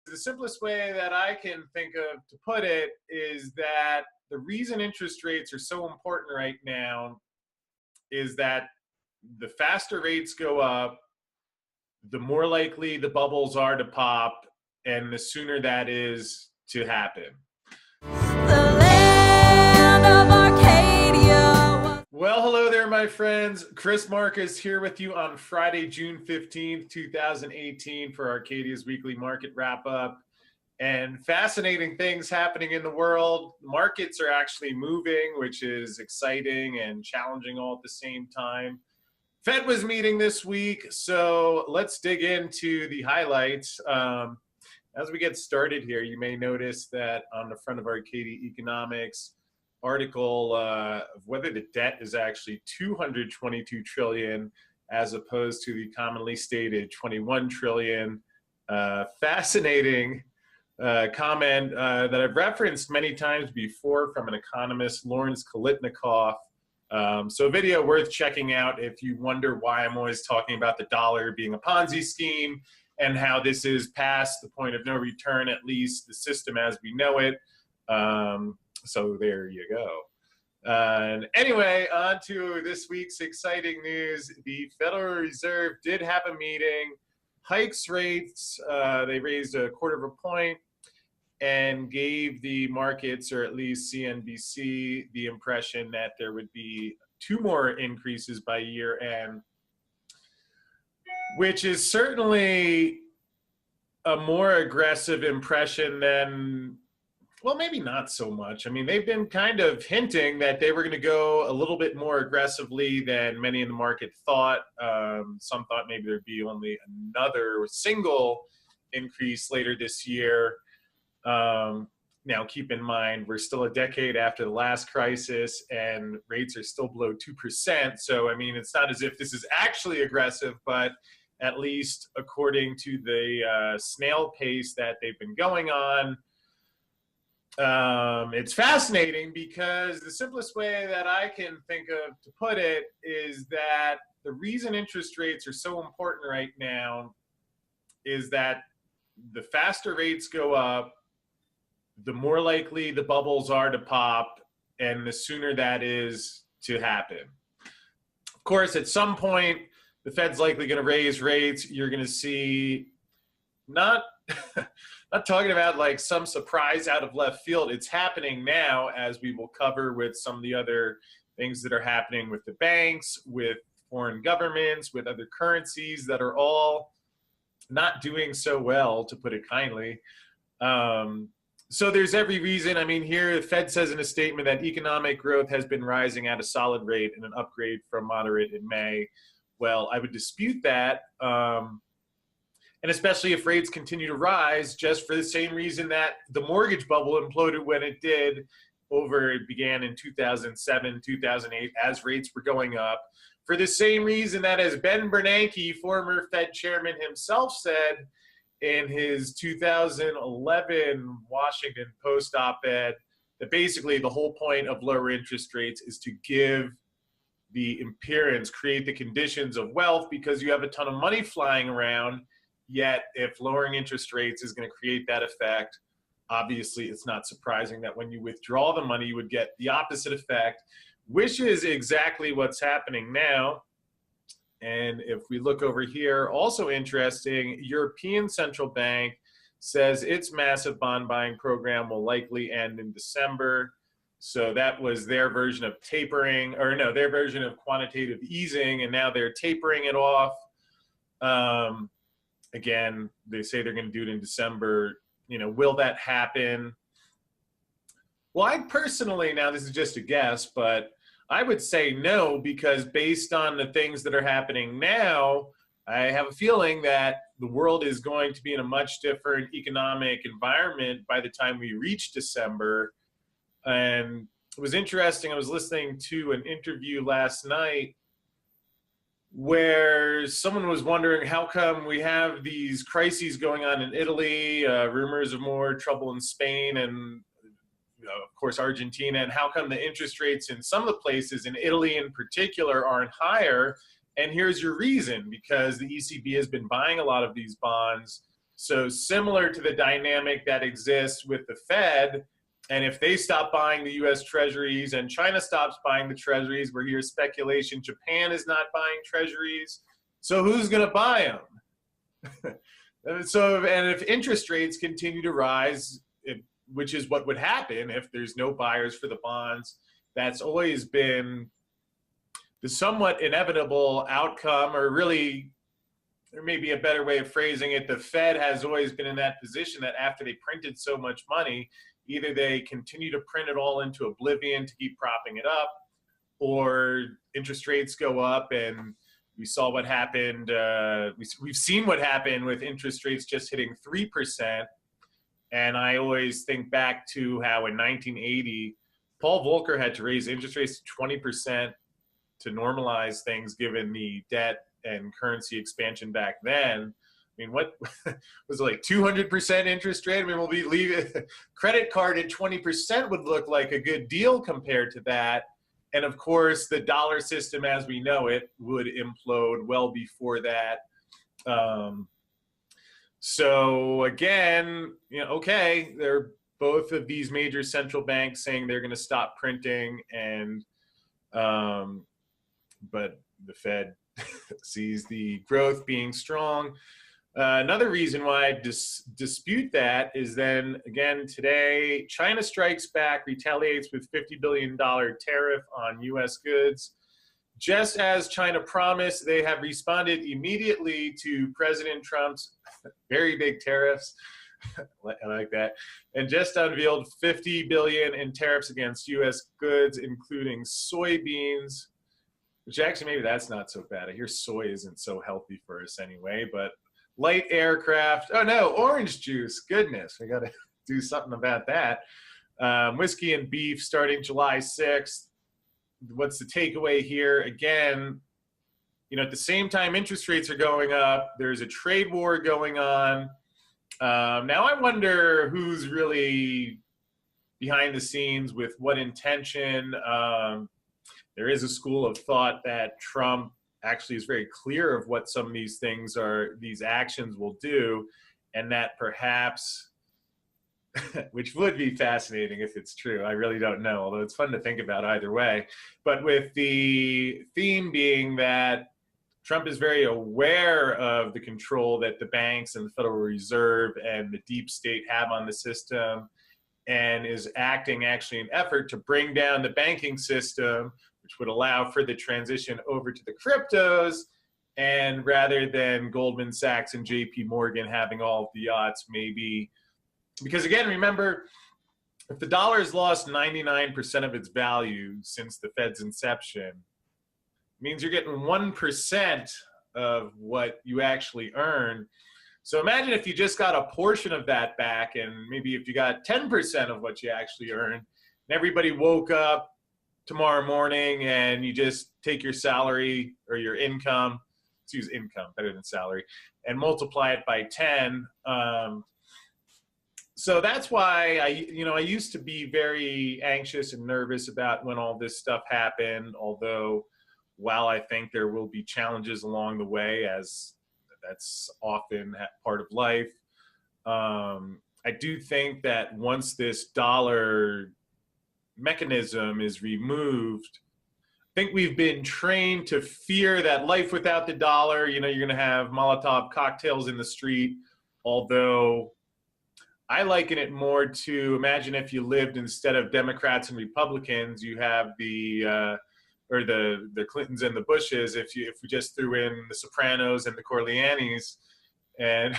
The simplest way that I can think of to put it is that the reason interest rates are so important right now is that the faster rates go up, the more likely the bubbles are to pop, and the sooner that is to happen. Well, hello there, my friends. Chris Marcus here with you on Friday, June 15th, 2018 for Arcadia's weekly market wrap-up. And fascinating things happening in the world. Markets are actually moving, which is exciting and challenging all at the same time. Fed was meeting this week, so let's dig into the highlights. As we get started here, you may notice that on the front of Arcadia Economics article of whether the debt is actually 222 trillion as opposed to the commonly stated 21 trillion. Fascinating comment that I've referenced many times before from an economist, Lawrence Kolitnikoff. So a video worth checking out if you wonder why I'm always talking about the dollar being a Ponzi scheme and how this is past the point of no return, at least the system as we know it. So there you go. And anyway, on to this week's exciting news. The Federal Reserve did have a meeting, hikes rates. They raised a quarter of a point and gave the markets, or at least CNBC, the impression that there would be 2 more increases by year end, which is certainly a more aggressive impression than, well, maybe not so much. I mean, they've been kind of hinting that they were going to go a little bit more aggressively than many in the market thought. Some thought maybe there'd be only another single increase later this year. Now, keep in mind, we're still a decade after the last crisis and rates are still below 2%. So, I mean, it's not as if this is actually aggressive, but at least according to the snail pace that they've been going on, it's fascinating because the simplest way that I can think of to put it is that the reason interest rates are so important right now is that the faster rates go up, the more likely the bubbles are to pop, and the sooner that is to happen. Of course, at some point, the Fed's likely going to raise rates. You're going to see not talking about like some surprise out of left field. It's happening now, as we will cover with some of the other things that are happening with the banks, with foreign governments, with other currencies that are all not doing so well, to put it kindly. So there's every reason. I mean, here the Fed says in a statement that economic growth has been rising at a solid rate and an upgrade from moderate in May. Well, I would dispute that. And especially if rates continue to rise, just for the same reason that the mortgage bubble imploded when it did. It began in 2007, 2008, as rates were going up. For the same reason that, as Ben Bernanke, former Fed chairman himself, said in his 2011 Washington Post op-ed, that basically the whole point of lower interest rates is to give the appearance, create the conditions of wealth, because you have a ton of money flying around. Yet if lowering interest rates is going to create that effect, obviously it's not surprising that when you withdraw the money, you would get the opposite effect, which is exactly what's happening now. And if we look over here, also interesting, European Central Bank says its massive bond buying program will likely end in December. So that was their version of tapering, or no, their version of quantitative easing, and now they're tapering it off. Again, they say they're going to do it in December. You know, will that happen? Well, I personally, now this is just a guess, but I would say no, because based on the things that are happening now, I have a feeling that the world is going to be in a much different economic environment by the time we reach December. And it was interesting. I was listening to an interview last night where someone was wondering how come we have these crises going on in Italy, rumors of more trouble in Spain, and of course Argentina, and how come the interest rates in some of the places, in Italy in particular, aren't higher. And here's your reason: because the ECB has been buying a lot of these bonds So similar to the dynamic that exists with the Fed, and if they stop buying the US treasuries and China stops buying the treasuries, we're hearing speculation Japan is not buying treasuries. So who's going to buy them? And if interest rates continue to rise, which is what would happen if there's no buyers for the bonds, that's always been the somewhat inevitable outcome, or really, there may be a better way of phrasing it. The Fed has always been in that position that after they printed so much money, either they continue to print it all into oblivion to keep propping it up, or interest rates go up. And we saw what happened. We've seen what happened with interest rates just hitting 3%. And I always think back to how in 1980, Paul Volcker had to raise interest rates to 20% to normalize things given the debt and currency expansion back then. I mean, what was it, like 200% interest rate? I mean, we'll be leaving credit card at 20% would look like a good deal compared to that. And of course, the dollar system as we know it would implode well before that. So again, okay, they're both of these major central banks saying they're going to stop printing, and but the Fed sees the growth being strong. Another reason why I dispute that is then, again, today, China strikes back, retaliates with $50 billion tariff on U.S. goods. Just as China promised, they have responded immediately to President Trump's very big tariffs. I like that. And just unveiled $50 billion in tariffs against U.S. goods, including soybeans, which actually maybe that's not so bad. I hear soy isn't so healthy for us anyway, but light aircraft. Oh no, orange juice. Goodness, we got to do something about that. Whiskey and beef starting July 6th. What's the takeaway here? Again, at the same time interest rates are going up, there's a trade war going on. Now I wonder who's really behind the scenes with what intention. There is a school of thought that Trump actually is very clear of what some of these things are, these actions will do, and that perhaps, which would be fascinating if it's true, I really don't know, although it's fun to think about either way, but with the theme being that Trump is very aware of the control that the banks and the Federal Reserve and the deep state have on the system, and is acting actually in an effort to bring down the banking system, which would allow for the transition over to the cryptos, and rather than Goldman Sachs and JP Morgan having all of the yachts, maybe, because again, remember, if the dollar has lost 99% of its value since the Fed's inception, it means you're getting 1% of what you actually earn. So imagine if you just got a portion of that back, and maybe if you got 10% of what you actually earned, and everybody woke up tomorrow morning and you just take your salary or your income, let's use income better than salary, and multiply it by 10. So that's why I used to be very anxious and nervous about when all this stuff happened, although while I think there will be challenges along the way, as that's often part of life, I do think that once this dollar mechanism is removed, I think we've been trained to fear that life without the dollar, you're going to have Molotov cocktails in the street, although I liken it more to, imagine if you lived instead of Democrats and Republicans, you have the Clintons and the Bushes. If we just threw in the Sopranos and the Corleones, and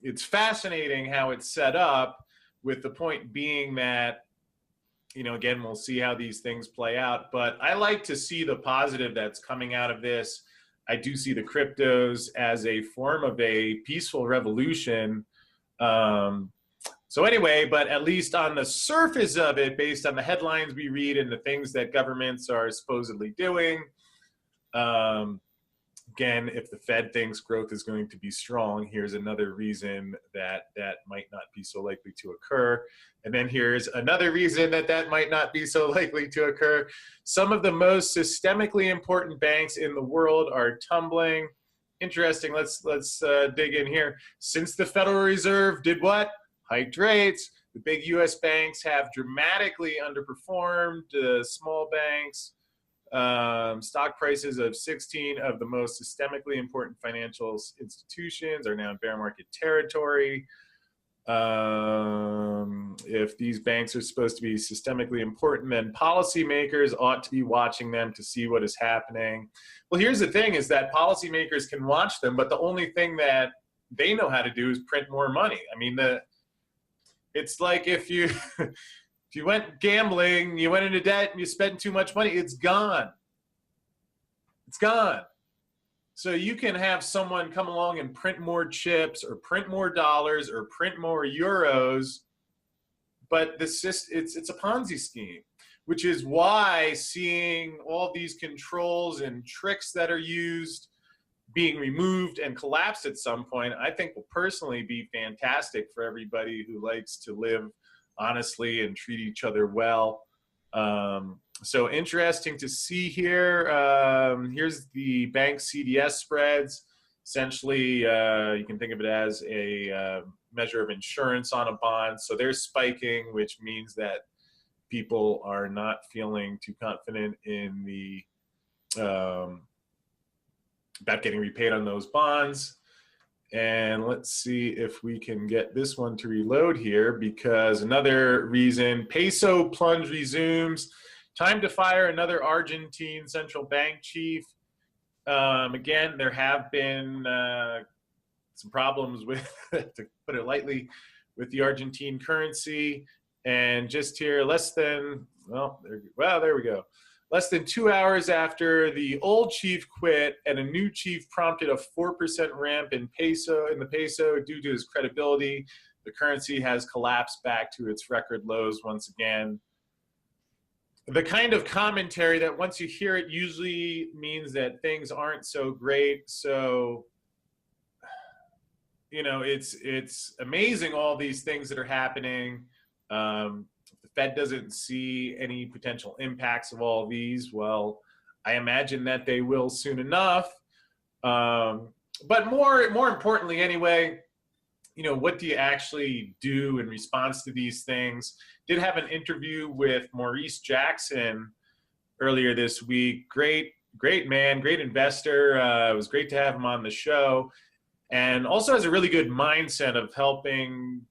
it's fascinating how it's set up, with the point being that, again, we'll see how these things play out, but I like to see the positive that's coming out of this. I do see the cryptos as a form of a peaceful revolution. So anyway, but at least on the surface of it, based on the headlines we read and the things that governments are supposedly doing, again, if the Fed thinks growth is going to be strong, here's another reason that that might not be so likely to occur. And then here's another reason that that might not be so likely to occur. Some of the most systemically important banks in the world are tumbling. Interesting. Let's dig in here. Since the Federal Reserve did what? Hiked rates. The big U.S. banks have dramatically underperformed small banks. Stock prices of 16 of the most systemically important financial institutions are now in bear market territory. If these banks are supposed to be systemically important, then policymakers ought to be watching them to see what is happening. Well, here's the thing is that policymakers can watch them, but the only thing that they know how to do is print more money. I mean, it's like if you if you went gambling, you went into debt and you spent too much money, it's gone. It's gone. So you can have someone come along and print more chips or print more dollars or print more euros, but it's a Ponzi scheme, which is why seeing all these controls and tricks that are used being removed and collapsed at some point, I think will personally be fantastic for everybody who likes to live honestly and treat each other well. So interesting to see here. Here's the bank CDS spreads. Essentially, you can think of it as a measure of insurance on a bond. So they're spiking, which means that people are not feeling too confident in the about getting repaid on those bonds. And let's see if we can get this one to reload here, because another reason, peso plunge resumes. Time to fire another Argentine central bank chief. Again, there have been some problems with, to put it lightly, with the Argentine currency. And just here, there we go. Less than 2 hours after the old chief quit and a new chief prompted a 4% ramp in the peso due to his credibility, the currency has collapsed back to its record lows once again. The kind of commentary that once you hear it usually means that things aren't so great. So, you know, it's amazing all these things that are happening. The Fed doesn't see any potential impacts of all of these. Well, I imagine that they will soon enough. But more importantly anyway, you know, what do you actually do in response to these things? Did have an interview with Maurice Jackson earlier this week. Great man, great investor. It was great to have him on the show. And also has a really good mindset of helping,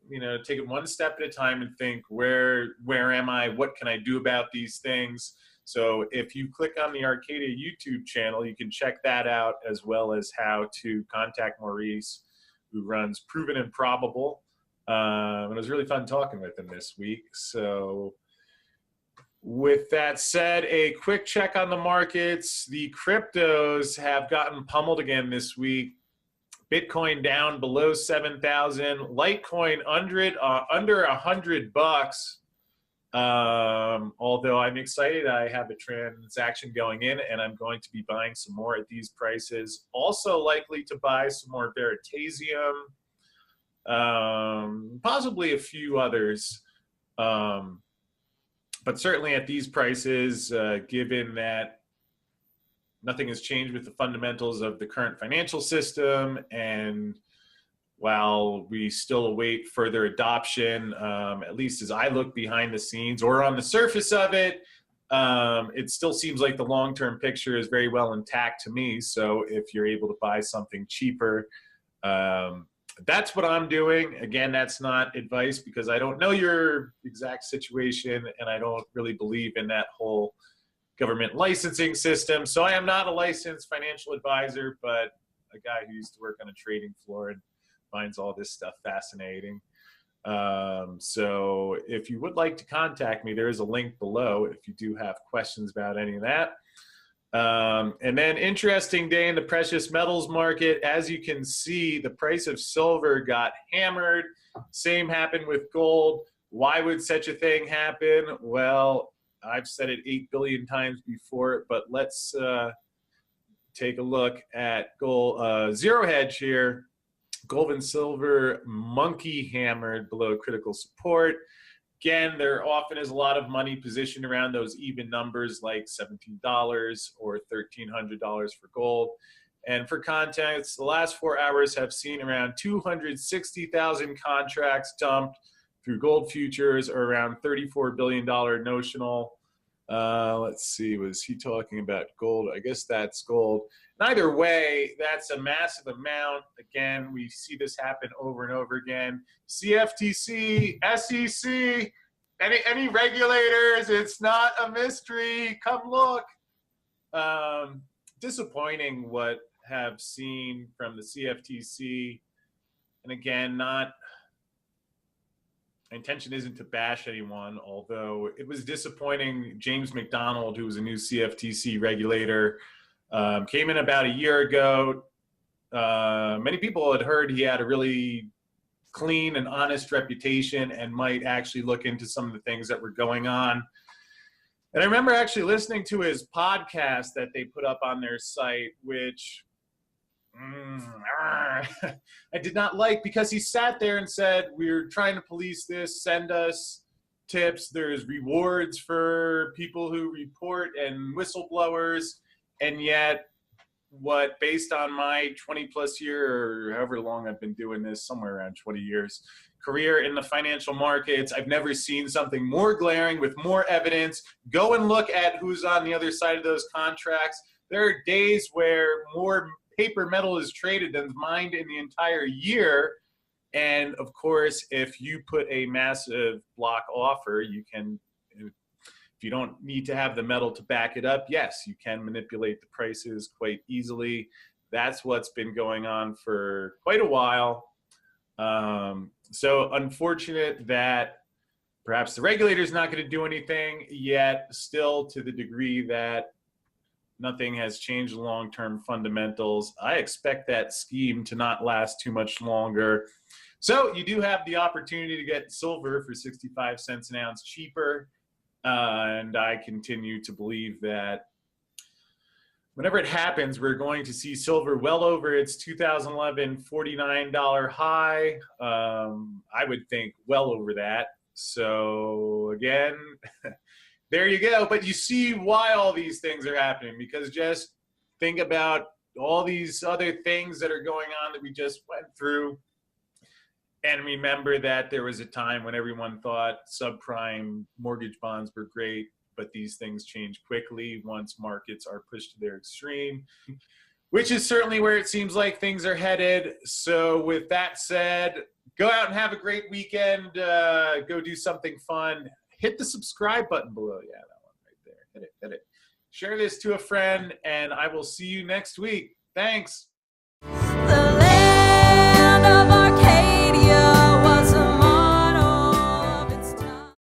you know, take it one step at a time and think, where am I? What can I do about these things? So if you click on the Arcadia YouTube channel, you can check that out, as well as how to contact Maurice, who runs Proven and Probable. And it was really fun talking with him this week. So with that said, a quick check on the markets. The cryptos have gotten pummeled again this week. Bitcoin down below 7,000. Litecoin under $100. Although I'm excited, I have a transaction going in, and I'm going to be buying some more at these prices. Also likely to buy some more Veritasium, possibly a few others. But certainly at these prices, given that nothing has changed with the fundamentals of the current financial system, and while we still await further adoption, at least as I look behind the scenes or on the surface of it, it still seems like the long-term picture is very well intact to me. So if you're able to buy something cheaper, that's what I'm doing. Again, that's not advice, because I don't know your exact situation, and I don't really believe in that whole government licensing system. So I am not a licensed financial advisor, but a guy who used to work on a trading floor and finds all this stuff fascinating. So if you would like to contact me, there is a link below if you do have questions about any of that. And then interesting day in the precious metals market. As you can see, the price of silver got hammered. Same happened with gold. Why would such a thing happen? Well, I've said it 8 billion times before, but let's take a look at gold, zero hedge here. Gold and silver monkey hammered below critical support. Again, there often is a lot of money positioned around those even numbers like $17 or $1,300 for gold. And for context, the last 4 hours have seen around 260,000 contracts dumped through gold futures, or around $34 billion notional. Let's see, was he talking about gold? I guess that's gold. Either way, that's a massive amount. Again, we see this happen over and over again. CFTC, SEC, any regulators, it's not a mystery. Come look. Disappointing what have seen from the CFTC. And again, my intention isn't to bash anyone, although it was disappointing. James McDonald, who was a new CFTC regulator, came in about a year ago. Many people had heard he had a really clean and honest reputation and might actually look into some of the things that were going on. And I remember actually listening to his podcast that they put up on their site, which I did not like, because he sat there and said, we're trying to police this, send us tips, there's rewards for people who report and whistleblowers. And yet, based on my 20 plus year, or however long I've been doing this, somewhere around 20 years, career in the financial markets, I've never seen something more glaring with more evidence. Go and look at who's on the other side of those contracts. There are days where more paper metal is traded than mined in the entire year. And of course, if you put a massive block offer, you can, if you don't need to have the metal to back it up, yes, you can manipulate the prices quite easily. That's what's been going on for quite a while. So unfortunate that perhaps the regulator's not going to do anything yet, still to the degree that nothing has changed the long-term fundamentals. I expect that scheme to not last too much longer. So you do have the opportunity to get silver for 65 cents an ounce cheaper. And I continue to believe that whenever it happens, we're going to see silver well over its 2011 $49 high. I would think well over that. So again, there you go. But you see why all these things are happening, because just think about all these other things that are going on that we just went through. And remember that there was a time when everyone thought subprime mortgage bonds were great, but these things change quickly once markets are pushed to their extreme, which is certainly where it seems like things are headed. So with that said, go out and have a great weekend. Go do something fun. Hit the subscribe button below. Yeah, that one right there. Hit it, hit it. Share this to a friend, and I will see you next week. Thanks.